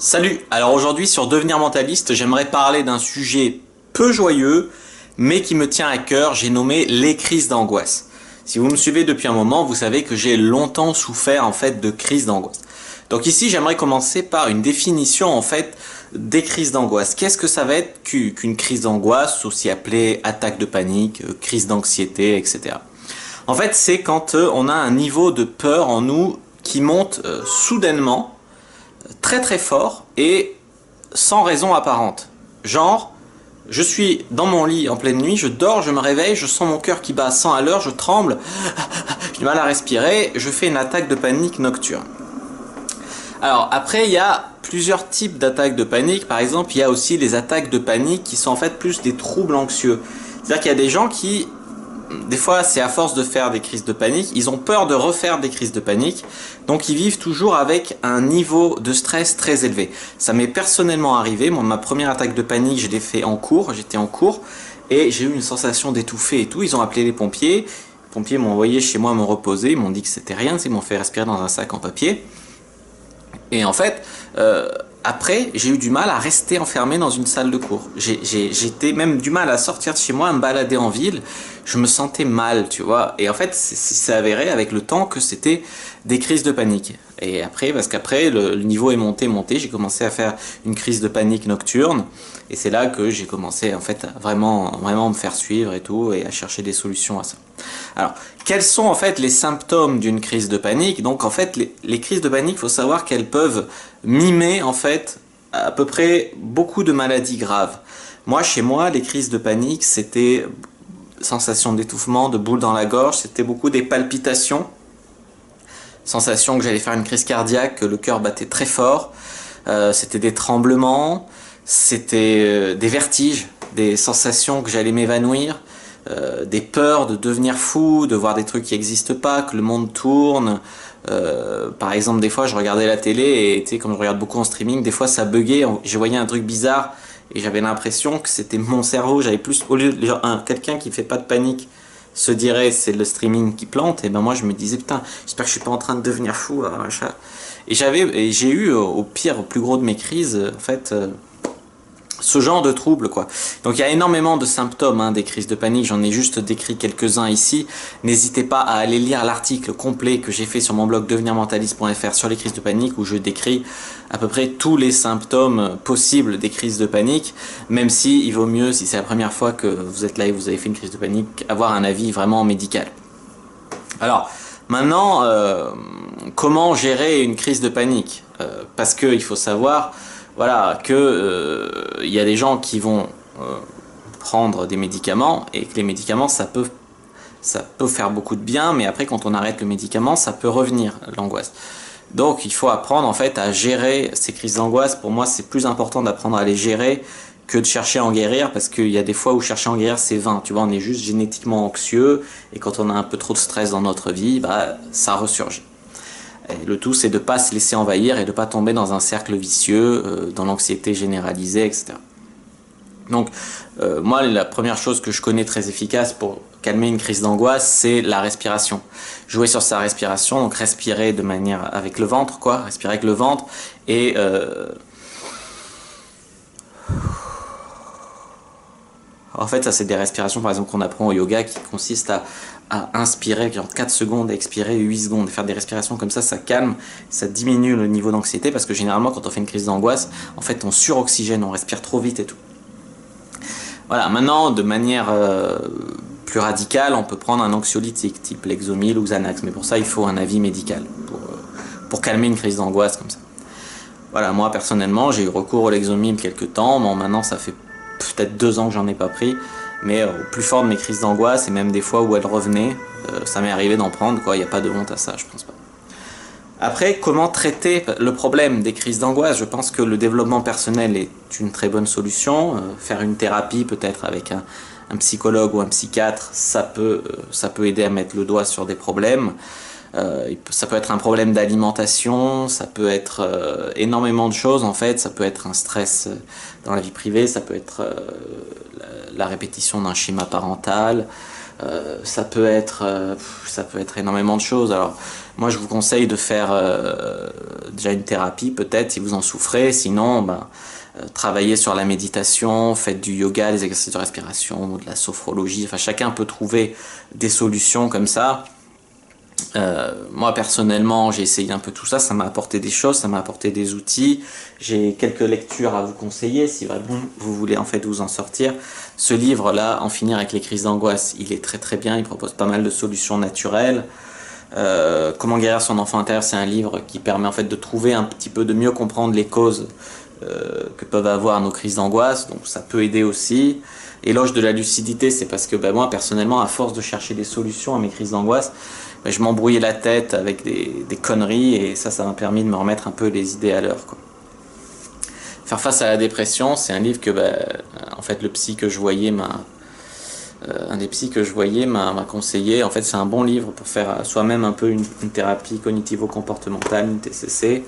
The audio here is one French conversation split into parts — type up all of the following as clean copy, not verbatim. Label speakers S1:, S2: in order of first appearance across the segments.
S1: Salut, alors aujourd'hui sur Devenir Mentaliste, j'aimerais parler d'un sujet peu joyeux, mais qui me tient à cœur, j'ai nommé les crises d'angoisse. Si vous me suivez depuis un moment, vous savez que j'ai longtemps souffert en fait de crises d'angoisse. Donc ici, j'aimerais commencer par une définition en fait des crises d'angoisse. Qu'est-ce que ça va être qu'une crise d'angoisse, aussi appelée attaque de panique, crise d'anxiété, etc. En fait, c'est quand on a un niveau de peur en nous qui monte soudainement, très très fort et sans raison apparente. Genre, je suis dans mon lit en pleine nuit, je dors, je me réveille, je sens mon cœur qui bat à 100 à l'heure, je tremble, j'ai du mal à respirer, je fais une attaque de panique nocturne. Alors après, il y a plusieurs types d'attaques de panique. Par exemple, il y a aussi les attaques de panique qui sont en fait plus des troubles anxieux. C'est-à-dire qu'il y a des gens qui, des fois, c'est à force de faire des crises de panique, ils ont peur de refaire des crises de panique, donc ils vivent toujours avec un niveau de stress très élevé. Ça m'est personnellement arrivé, moi, ma première attaque de panique, je l'ai fait en cours, j'étais en cours, et j'ai eu une sensation d'étouffer et tout, ils ont appelé les pompiers m'ont envoyé chez moi me reposer, ils m'ont dit que c'était rien, ils m'ont fait respirer dans un sac en papier, et en fait, après, j'ai eu du mal à rester enfermé dans une salle de cours. J'étais même du mal à sortir de chez moi, à me balader en ville. Je me sentais mal, tu vois. Et en fait, c'est avéré avec le temps que c'était des crises de panique. Et après, parce qu'après, le niveau est monté, j'ai commencé à faire une crise de panique nocturne. Et c'est là que j'ai commencé, en fait, à vraiment me faire suivre et tout, et à chercher des solutions à ça. Alors, quels sont en fait les symptômes d'une crise de panique? Donc en fait, les crises de panique, il faut savoir qu'elles peuvent mimer en fait à peu près beaucoup de maladies graves. Moi, chez moi, les crises de panique, c'était sensation d'étouffement, de boules dans la gorge, c'était beaucoup des palpitations, sensation que j'allais faire une crise cardiaque, que le cœur battait très fort, c'était des tremblements, c'était des vertiges, des sensations que j'allais m'évanouir, des peurs de devenir fou, de voir des trucs qui n'existent pas, que le monde tourne. Par exemple, des fois, je regardais la télé et tu sais, comme je regarde beaucoup en streaming, des fois ça buguait, je voyais un truc bizarre et j'avais l'impression que c'était mon cerveau. J'avais plus, au lieu de quelqu'un qui fait pas de panique se dirait c'est le streaming qui plante, et ben moi je me disais putain, j'espère que je suis pas en train de devenir fou. Machin. Et j'ai eu au pire, au plus gros de mes crises, en fait. Ce genre de troubles, quoi. Donc il y a énormément de symptômes hein, des crises de panique, j'en ai juste décrit quelques-uns ici. N'hésitez pas à aller lire l'article complet que j'ai fait sur mon blog devenirmentaliste.fr sur les crises de panique, où je décris à peu près tous les symptômes possibles des crises de panique, même si il vaut mieux, si c'est la première fois que vous êtes là et vous avez fait une crise de panique, avoir un avis vraiment médical. Alors, maintenant, comment gérer une crise de panique? Parce qu'il faut savoir voilà, que il y a des gens qui vont prendre des médicaments et que les médicaments ça peut faire beaucoup de bien, mais après quand on arrête le médicament ça peut revenir l'angoisse. Donc il faut apprendre en fait à gérer ces crises d'angoisse. Pour moi c'est plus important d'apprendre à les gérer que de chercher à en guérir, parce qu'il y a des fois où chercher à en guérir c'est vain, tu vois, on est juste génétiquement anxieux et quand on a un peu trop de stress dans notre vie, bah ça ressurgit. Et le tout, c'est de ne pas se laisser envahir et de ne pas tomber dans un cercle vicieux, dans l'anxiété généralisée, etc. Donc, moi, la première chose que je connais très efficace pour calmer une crise d'angoisse, c'est la respiration. Jouer sur sa respiration, donc respirer de manière avec le ventre, quoi, respirer avec le ventre, et en fait, ça c'est des respirations par exemple qu'on apprend au yoga qui consistent à inspirer en 4 secondes et expirer 8 secondes. Faire des respirations comme ça calme, ça diminue le niveau d'anxiété, parce que généralement quand on fait une crise d'angoisse, en fait on suroxygène, on respire trop vite et tout. Voilà, maintenant de manière plus radicale, on peut prendre un anxiolytique type Lexomil ou Xanax, mais pour ça il faut un avis médical pour calmer une crise d'angoisse comme ça. Voilà, moi personnellement j'ai eu recours au Lexomil quelques temps, bon maintenant ça fait peut-être 2 ans que j'en ai pas pris, mais au plus fort de mes crises d'angoisse et même des fois où elles revenaient, ça m'est arrivé d'en prendre, quoi. Il n'y a pas de honte à ça, je pense pas. Après, comment traiter le problème des crises d'angoisse? Je pense que le développement personnel est une très bonne solution. Faire une thérapie peut-être avec un psychologue ou un psychiatre, ça peut aider à mettre le doigt sur des problèmes. Ça peut être un problème d'alimentation, ça peut être énormément de choses en fait, ça peut être un stress dans la vie privée, ça peut être la répétition d'un schéma parental, Ça peut être énormément de choses. Alors, moi, je vous conseille de faire déjà une thérapie, peut-être, si vous en souffrez. Sinon, ben, travaillez sur la méditation, faites du yoga, des exercices de respiration, de la sophrologie. Enfin, chacun peut trouver des solutions comme ça. Moi personnellement j'ai essayé un peu tout ça, ça m'a apporté des choses, ça m'a apporté des outils, j'ai quelques lectures à vous conseiller si vraiment vous voulez en fait vous en sortir. Ce livre là, En finir avec les crises d'angoisse, il est très très bien, il propose pas mal de solutions naturelles. Comment guérir son enfant intérieur, c'est un livre qui permet en fait de trouver un petit peu, de mieux comprendre les causes que peuvent avoir nos crises d'angoisse, donc ça peut aider aussi. Éloge de la lucidité, c'est parce que ben, moi personnellement, à force de chercher des solutions à mes crises d'angoisse, ben, je m'embrouillais la tête avec des conneries et ça m'a permis de me remettre un peu les idées à l'heure, quoi. Faire face à la dépression, c'est un livre que ben, en fait le psy que je voyais un des psys que je voyais m'a conseillé. En fait, c'est un bon livre pour faire soi-même un peu une thérapie cognitivo-comportementale, une TCC.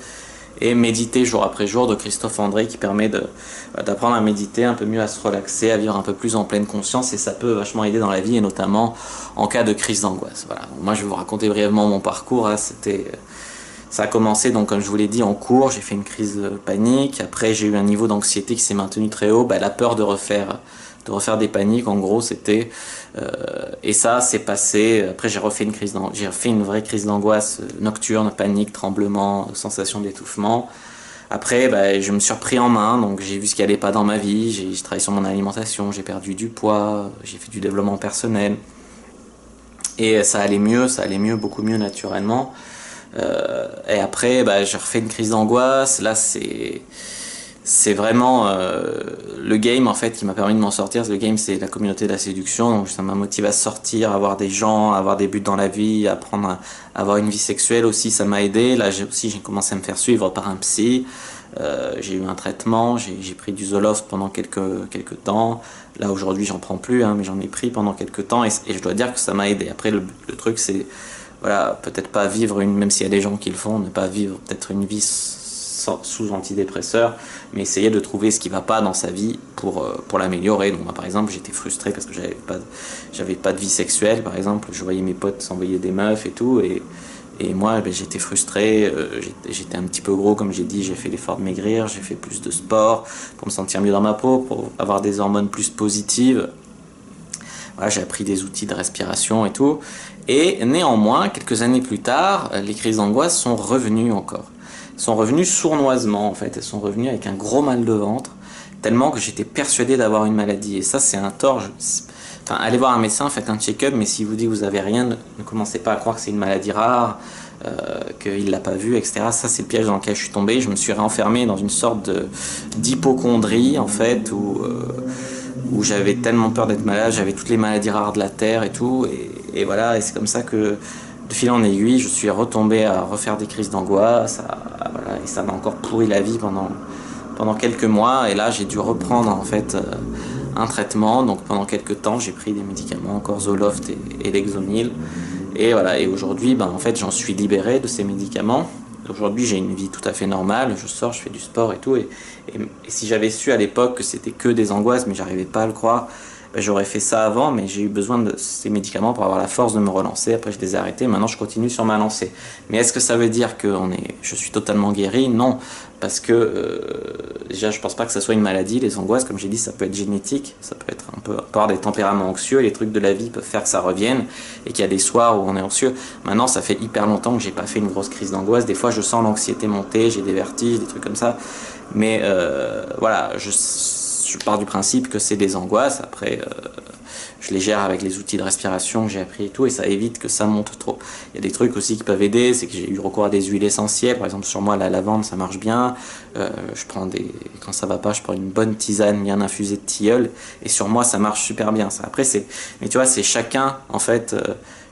S1: Et Méditer jour après jour de Christophe André qui permet d'apprendre à méditer, un peu mieux à se relaxer, à vivre un peu plus en pleine conscience et ça peut vachement aider dans la vie et notamment en cas de crise d'angoisse. Voilà. Moi je vais vous raconter brièvement mon parcours. Hein. Ça a commencé donc comme je vous l'ai dit en cours, j'ai fait une crise de panique, après j'ai eu un niveau d'anxiété qui s'est maintenu très haut, la peur de refaire des paniques en gros c'était et ça c'est passé. Après j'ai refait j'ai fait une vraie crise d'angoisse nocturne, panique, tremblement, sensation d'étouffement. Après je me suis repris en main, donc j'ai vu ce qui allait pas dans ma vie, j'ai travaillé sur mon alimentation, j'ai perdu du poids, j'ai fait du développement personnel et ça allait mieux, beaucoup mieux naturellement. Et après j'ai refait une crise d'angoisse. Là c'est vraiment le game en fait qui m'a permis de m'en sortir. Le game c'est la communauté de la séduction, donc ça m'a motivé à sortir, à avoir des gens, à avoir des buts dans la vie, à apprendre à avoir une vie sexuelle aussi, ça m'a aidé. Là j'ai commencé à me faire suivre par un psy, j'ai eu un traitement, j'ai pris du Zoloft pendant quelques temps. Là aujourd'hui j'en prends plus hein, mais j'en ai pris pendant quelques temps et je dois dire que ça m'a aidé. Après le truc c'est voilà, peut-être pas vivre même s'il y a des gens qui le font, ne pas vivre peut-être une vie sous antidépresseur, mais essayer de trouver ce qui va pas dans sa vie pour l'améliorer. Donc moi par exemple j'étais frustré parce que j'avais pas de vie sexuelle par exemple, je voyais mes potes s'envoyer des meufs et tout et moi j'étais frustré, j'étais un petit peu gros comme j'ai dit, j'ai fait l'effort de maigrir, j'ai fait plus de sport pour me sentir mieux dans ma peau, pour avoir des hormones plus positives. Voilà, j'ai appris des outils de respiration et tout. Et néanmoins, quelques années plus tard, les crises d'angoisse sont revenues encore. Elles sont revenues sournoisement en fait. Elles sont revenues avec un gros mal de ventre, tellement que j'étais persuadé d'avoir une maladie. Et ça, c'est un tort. Enfin, allez voir un médecin, faites un check-up, mais si vous dit que vous avez rien, ne commencez pas à croire que c'est une maladie rare, qu'il l'a pas vu, etc. Ça, c'est le piège dans lequel je suis tombé. Je me suis renfermé dans une sorte d'hypocondrie en fait, où j'avais tellement peur d'être malade, j'avais toutes les maladies rares de la terre et tout, et voilà, et c'est comme ça que de fil en aiguille, je suis retombé à refaire des crises d'angoisse, voilà, et ça m'a encore pourri la vie pendant quelques mois, et là j'ai dû reprendre en fait un traitement, donc pendant quelques temps j'ai pris des médicaments, encore Zoloft et Lexomil, et voilà, et aujourd'hui en fait j'en suis libéré de ces médicaments. Aujourd'hui j'ai une vie tout à fait normale, je sors, je fais du sport et tout, et si j'avais su à l'époque que c'était que des angoisses, mais j'arrivais pas à le croire, j'aurais fait ça avant, mais j'ai eu besoin de ces médicaments pour avoir la force de me relancer. Après je les ai arrêtés, maintenant je continue sur ma lancée. Mais est-ce que ça veut dire que je suis totalement guéri? Non, parce que déjà je pense pas que ça soit une maladie, les angoisses, comme j'ai dit, ça peut être génétique, ça peut être un peu avoir des tempéraments anxieux, les trucs de la vie peuvent faire que ça revienne, et qu'il y a des soirs où on est anxieux. Maintenant ça fait hyper longtemps que j'ai pas fait une grosse crise d'angoisse, des fois je sens l'anxiété monter, j'ai des vertiges, des trucs comme ça, mais voilà, je pars du principe que c'est des angoisses. Après je les gère avec les outils de respiration que j'ai appris et tout, et ça évite que ça monte trop. Il y a des trucs aussi qui peuvent aider, c'est que j'ai eu recours à des huiles essentielles, par exemple sur moi la lavande ça marche bien, quand ça va pas je prends une bonne tisane bien infusée de tilleul, et sur moi ça marche super bien ça. Après mais tu vois c'est chacun en fait,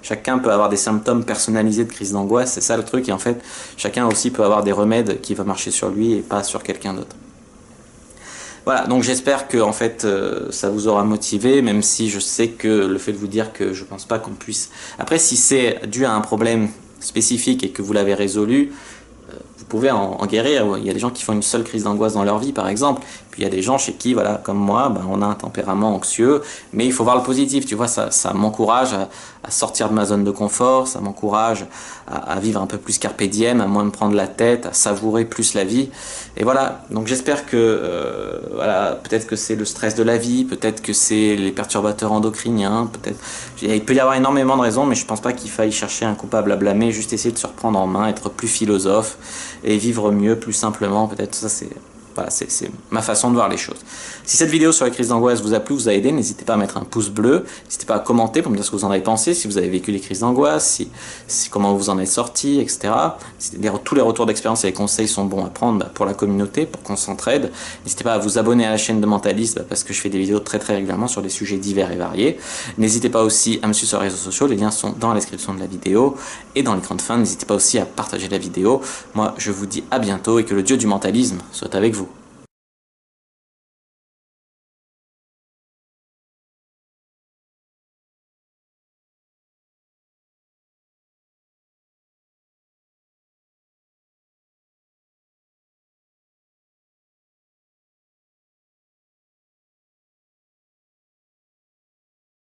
S1: chacun peut avoir des symptômes personnalisés de crise d'angoisse, c'est ça le truc, et en fait chacun aussi peut avoir des remèdes qui vont marcher sur lui et pas sur quelqu'un d'autre. Voilà, donc j'espère que en fait ça vous aura motivé, même si je sais que le fait de vous dire que je pense pas qu'on puisse. Après, si c'est dû à un problème spécifique et que vous l'avez résolu, vous pouvez en guérir. Il y a des gens qui font une seule crise d'angoisse dans leur vie, par exemple, puis Puis il y a des gens chez qui, voilà, comme moi, ben, on a un tempérament anxieux, mais il faut voir le positif, tu vois, ça m'encourage à sortir de ma zone de confort, ça m'encourage à vivre un peu plus carpe diem, à moins me prendre la tête, à savourer plus la vie. Et voilà, donc j'espère que, voilà, peut-être que c'est le stress de la vie, peut-être que c'est les perturbateurs endocriniens, peut-être, il peut y avoir énormément de raisons, mais je pense pas qu'il faille chercher un coupable à blâmer, juste essayer de se reprendre en main, être plus philosophe et vivre mieux, plus simplement, peut-être ça c'est... Voilà, c'est ma façon de voir les choses. Si cette vidéo sur la crise d'angoisse vous a plu, vous a aidé, n'hésitez pas à mettre un pouce bleu, n'hésitez pas à commenter pour me dire ce que vous en avez pensé, si vous avez vécu les crises d'angoisse, comment vous en êtes sorti, etc. Tous les retours d'expérience et les conseils sont bons à prendre pour la communauté, pour qu'on s'entraide. N'hésitez pas à vous abonner à la chaîne de Mentaliste parce que je fais des vidéos très régulièrement sur des sujets divers et variés. N'hésitez pas aussi à me suivre sur les réseaux sociaux, les liens sont dans la description de la vidéo et dans l'écran de fin. N'hésitez pas aussi à partager la vidéo. Moi, je vous dis à bientôt et que le dieu du mentalisme soit avec vous.